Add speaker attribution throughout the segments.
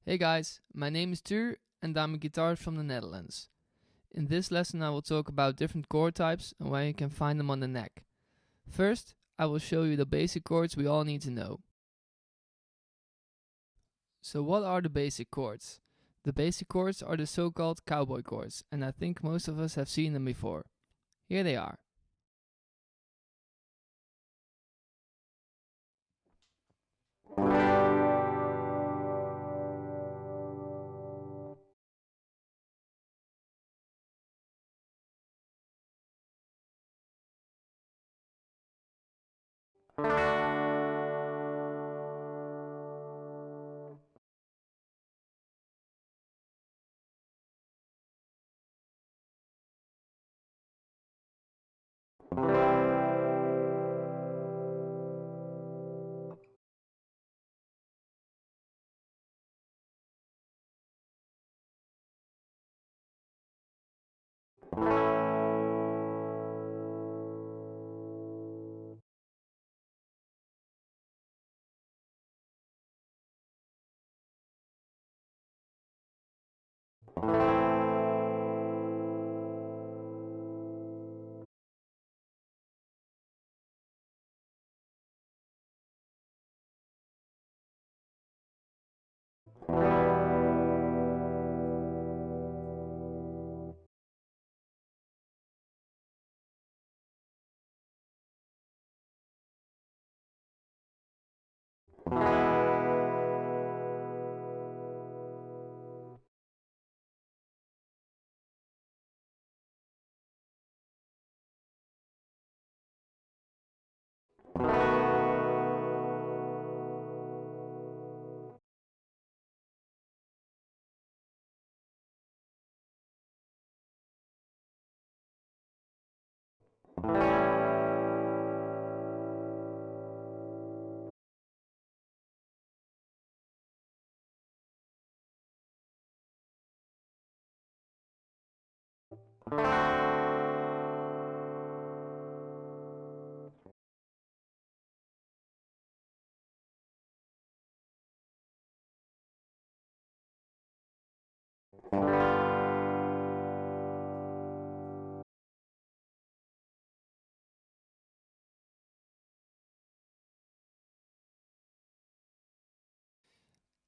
Speaker 1: Hey guys, my name is Thuur and I'm a guitarist from the Netherlands. In this lesson I will talk about different chord types and where you can find them on the neck. First, I will show you the basic chords we all need to know. So what are the basic chords? The basic chords are the so-called cowboy chords, and I think most of us have seen them before. Here they are.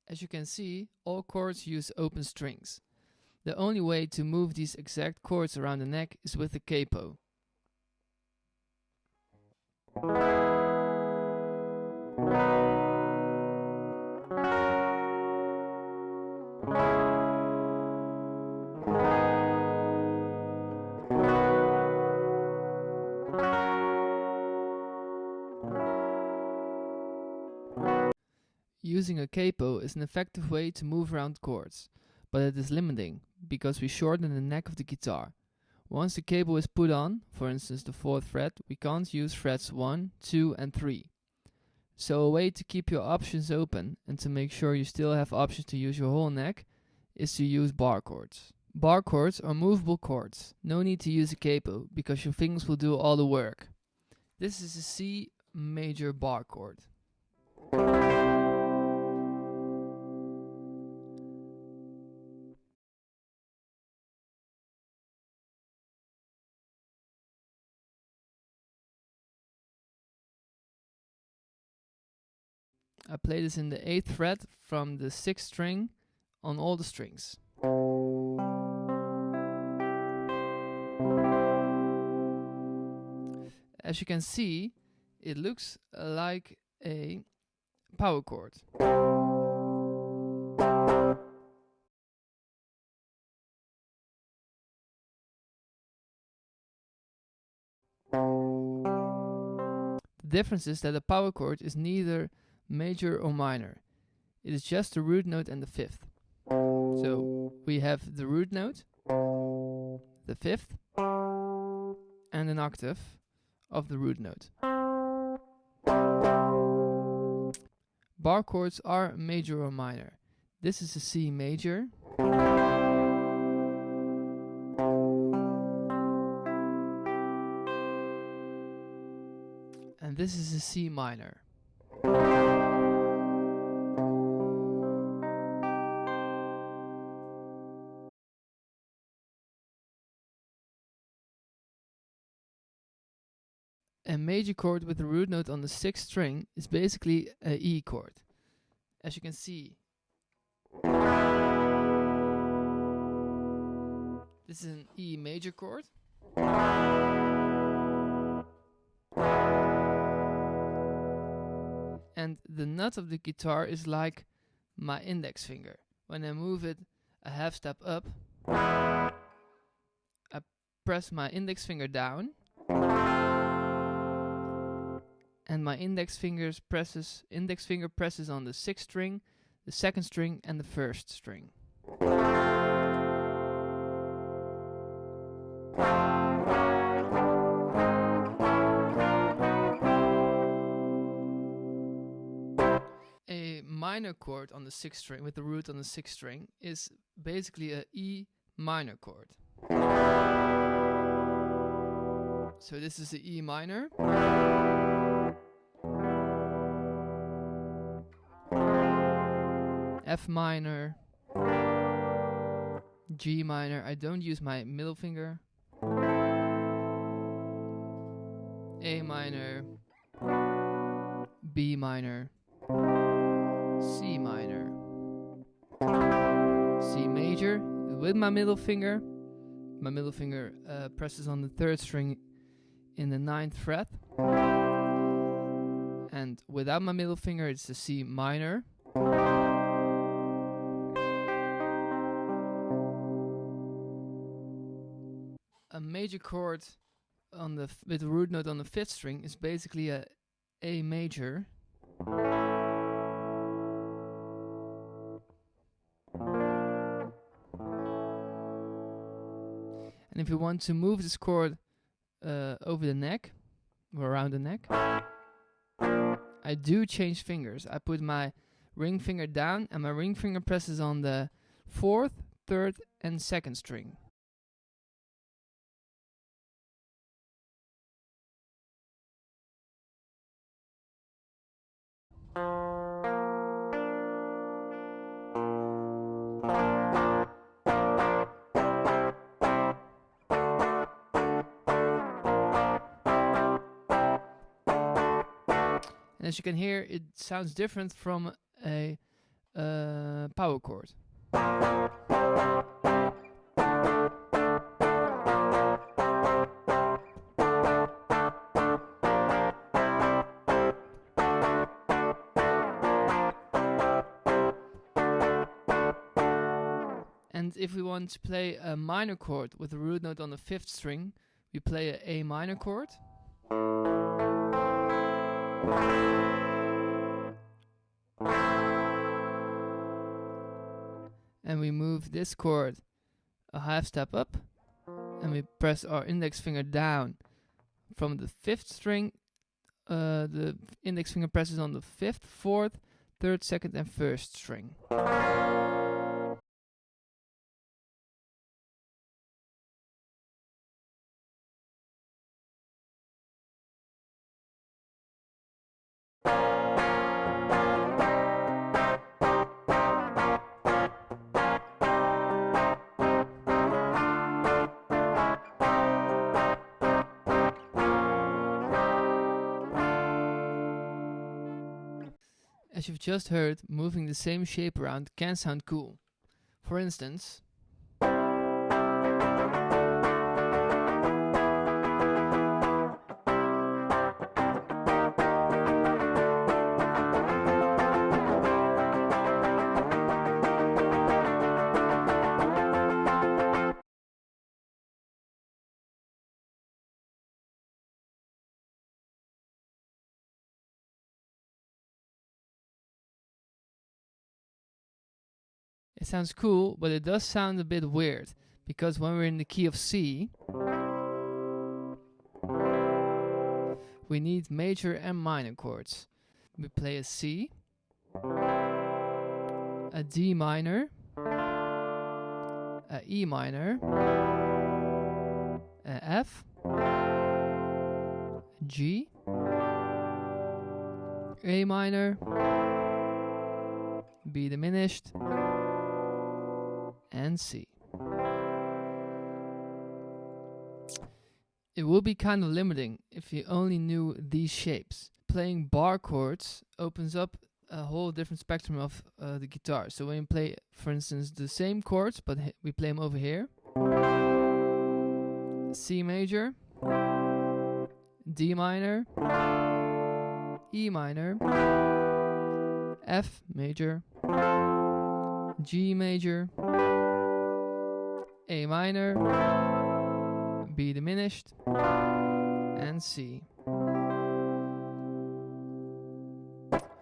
Speaker 1: As you can see, all chords use open strings. The only way to move these exact chords around the neck is with the capo. Using a capo is an effective way to move around chords, but it is limiting because we shorten the neck of the guitar. Once the capo is put on, for instance the 4th fret, we can't use frets 1, 2 and 3. So a way to keep your options open and to make sure you still have options to use your whole neck is to use bar chords. Bar chords are movable chords. No need to use a capo because your fingers will do all the work. This is a C major bar chord. I play this in the 8th fret from the 6th string on all the strings. As you can see, it looks like a power chord. The difference is that a power chord is neither major or minor. It is just the root note and the 5th. So we have the root note, the 5th, and an octave of the root note. Bar chords are major or minor. This is a C major. And this is a C minor. A major chord with the root note on the 6th string is basically a E chord. As you can see, this is an E major chord. And the nut of the guitar is like my index finger. When I move it a half step up, I press my index finger down, and my index finger presses on the 6th string, the 2nd string, and the 1st string. A minor chord on the 6th string with the root on the 6th string is basically a E minor chord. So this is the E minor. F minor, G minor. I don't use my middle finger. A minor, B minor, C minor, C major with my middle finger. My middle finger presses on the 3rd string in the 9th fret. And without my middle finger, it's the C minor. A major chord on the with the root note on the 5th string is basically a A major. And if you want to move this chord over the neck, or around the neck, I do change fingers. I put my ring finger down, and my ring finger presses on the 4th, 3rd, and 2nd string. And as you can hear, it sounds different from a power chord. And if we want to play a minor chord with a root note on the 5th string, we play a A minor chord. And we move this chord a half step up, and we press our index finger down from the 5th string. The index finger presses on the 5th, 4th, 3rd, 2nd, and 1st string. As you've just heard, moving the same shape around can sound cool. For instance, it sounds cool, but it does sound a bit weird, because when we're in the key of C, we need major and minor chords. We play a C, a D minor, a E minor, a F, a G, A minor, B diminished, and C. It would be kind of limiting if you only knew these shapes. Playing bar chords opens up a whole different spectrum of the guitar. So when you play, for instance, the same chords, but we play them over here. C major, D minor, E minor, F major, G major, A minor, B diminished, and C.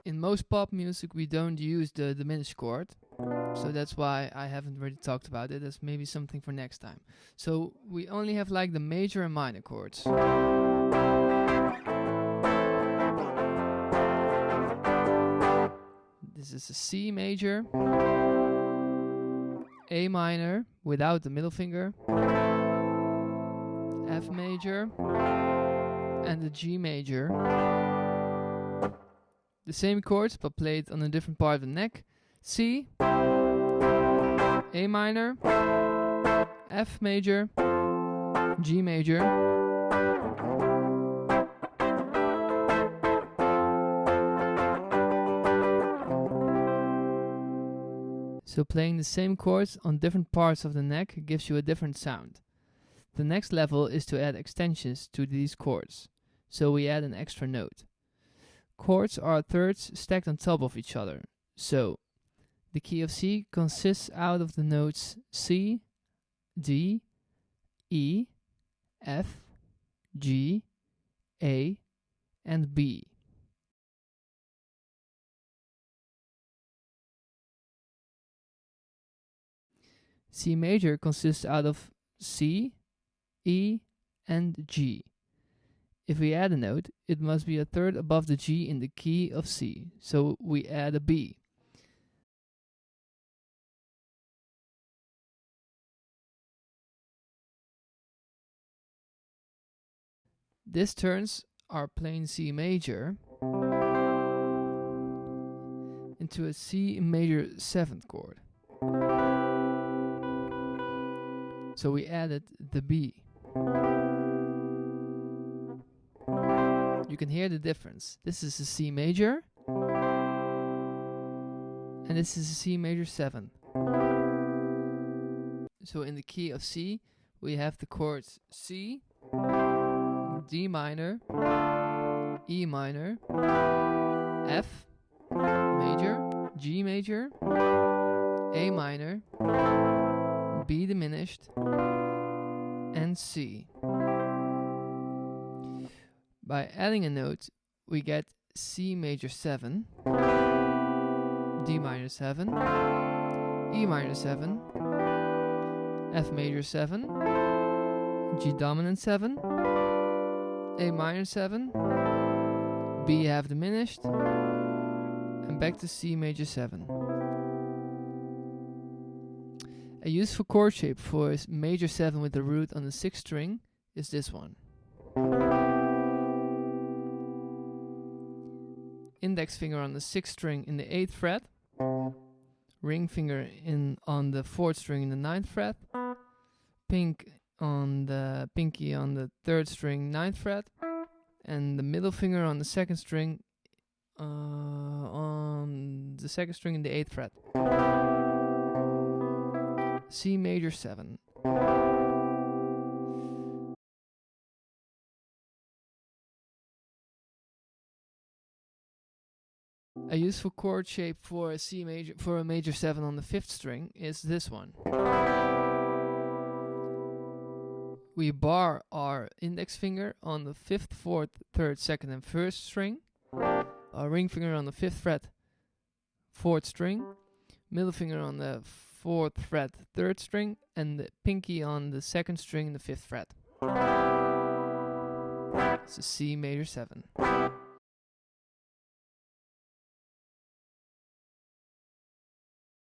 Speaker 1: In most pop music we don't use the diminished chord, so that's why I haven't really talked about it. That's maybe something for next time. So we only have like the major and minor chords. This is a C major, A minor without the middle finger, F major, and the G major. The same chords but played on a different part of the neck. C, A minor, F major, G major, so playing the same chords on different parts of the neck gives you a different sound. The next level is to add extensions to these chords, so we add an extra note. Chords are thirds stacked on top of each other, so the key of C consists out of the notes C, D, E, F, G, A, and B. C major consists out of C, E, and G. If we add a note, it must be a third above the G in the key of C, so we add a B. This turns our plain C major into a C major 7th chord. So we added the B. You can hear the difference. This is a C major, and this is a C major 7. So in the key of C, we have the chords C, D minor, E minor, F major, G major, A minor, B diminished, and C. By adding a note, we get C major 7, D minor 7, E minor 7, F major 7, G dominant 7, A minor 7, B half diminished, and back to C major 7. A useful chord shape for a major 7 with the root on the 6th string is this one. Index finger on the 6th string in the 8th fret, ring finger on the 4th string in the 9th fret, pinky on the 3rd string 9th fret, and the middle finger on the 2nd string in the 8th fret. C major 7. A useful chord shape for a major 7 on the 5th string is this one. We bar our index finger on the 5th, 4th, 3rd, 2nd, and 1st string, our ring finger on the 5th fret, 4th string, middle finger on the 4th fret, 3rd string, and the pinky on the 2nd string, the 5th fret. It's a C major 7.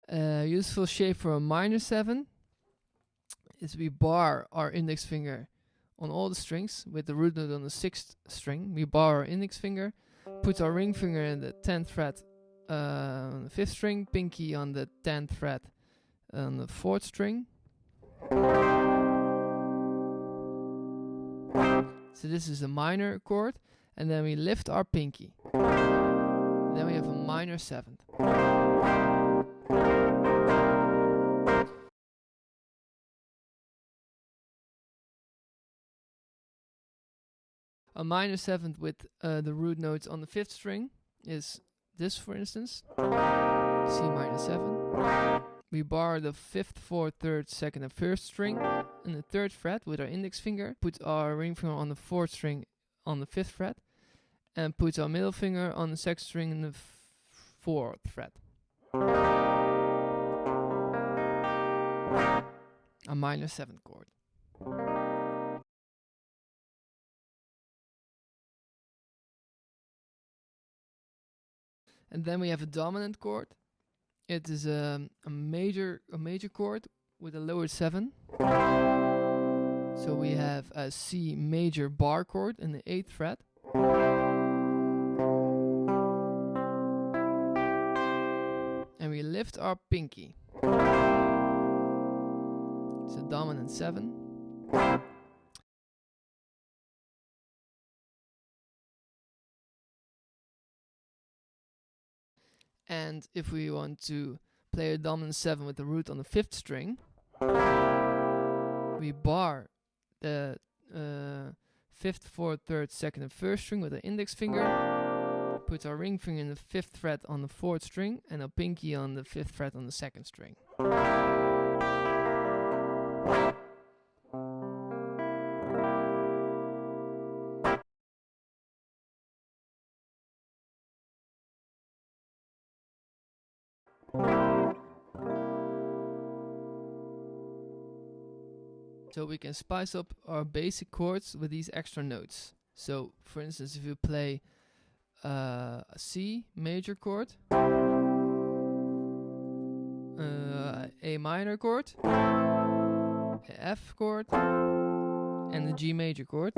Speaker 1: A useful shape for a minor 7 is we bar our index finger on all the strings with the root note on the 6th string. We bar our index finger, put our ring finger in the 10th fret on the 5th string, pinky on the 10th fret on the 4th string. So this is a minor chord, and then we lift our pinky. Then we have a minor 7th. A minor 7th with the root notes on the 5th string is this, for instance. C minor 7. We bar the 5th, 4th, 3rd, 2nd and 1st string in the 3rd fret with our index finger, put our ring finger on the 4th string on the 5th fret, and put our middle finger on the 2nd string in the 4th fret. A minor 7th chord. And then we have a dominant chord. It is a major chord with a lower 7. So we have a C major bar chord in the 8th fret. And we lift our pinky. It's a dominant 7. And if we want to play a dominant 7 with the root on the 5th string, we bar the 5th, 4th, 3rd, 2nd and 1st string with the index finger, put our ring finger in the 5th fret on the 4th string, and our pinky on the 5th fret on the 2nd string. So we can spice up our basic chords with these extra notes. So for instance, if you play a C major chord, A minor chord, a F chord, and a G major chord.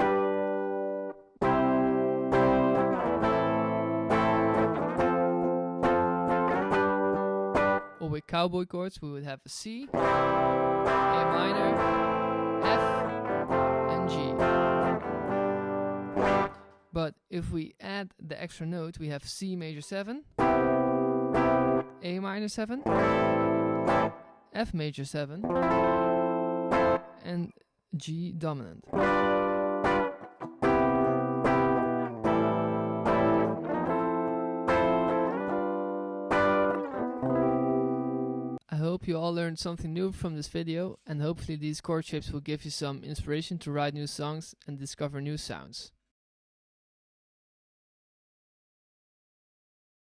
Speaker 1: Or with cowboy chords, we would have a C, A minor, F, and G. But if we add the extra note, we have C major 7, A minor 7, F major 7, and G dominant. I hope you all learned something new from this video, and hopefully these chord shapes will give you some inspiration to write new songs and discover new sounds.